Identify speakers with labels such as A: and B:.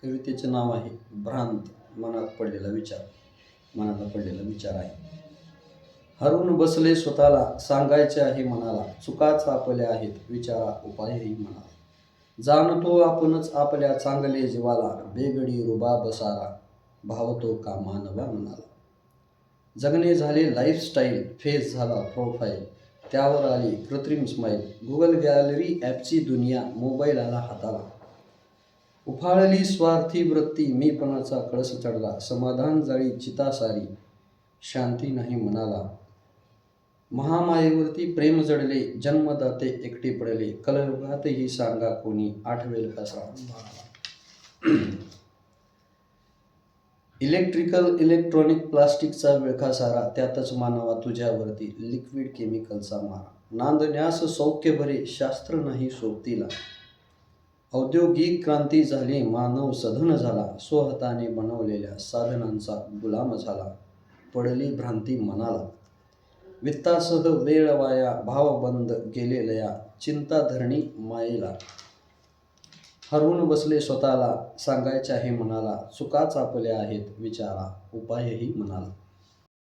A: कवितेचे नाव आहे भ्रांत. मनाला पडलेला विचार आहे. हरवून बसले स्वतःला, सांगायचे आहे मनाला, चुकाच आपल्या आहेत, विचारा उपायही मनाला. जाणतो आपणच आपल्या चांगले जीवाला, बेगडी रुबाब सारा भावतो का मानवा मनाला. जगणे झाले लाईफस्टाईल, फेस झाला प्रोफाईल, त्यावर आली कृत्रिम स्माईल. गुगल गॅलरी ॲपची दुनिया, मोबाईल आला हाताला. उफाळली स्वार्थी वृत्ती, मीपणाचा कळस चढला. समाधान जाळी चिता सारी, शांती नाही मनाला. महामायेवरती प्रेम जडले, जन्मदाते एकटे पडले. कलयुगातही सांगा कोणी, आठवेल कसा बाळाला. इलेक्ट्रॉनिक प्लास्टिकचा विळखा सारा, त्यातच मानवा तुझ्यावरती लिक्विड केमिकलचा मारा. नांदण्यास सौख्य भरे, शास्त्र नाही सोबतीला. औद्योगिक क्रांती झाली, मानव सधन झाला. स्वहाताने बनवलेल्या साधनांचा गुलाम झाला. पडली भ्रांती मनाला. वित्तासह वेळ वाया, भाव बंद गेले लया. चिंता धरणी मायेला. हरवून बसले स्वतःला, सांगायचे आहे मनाला, चुकाच आपल्या आहेत, विचारा उपायही मनाला.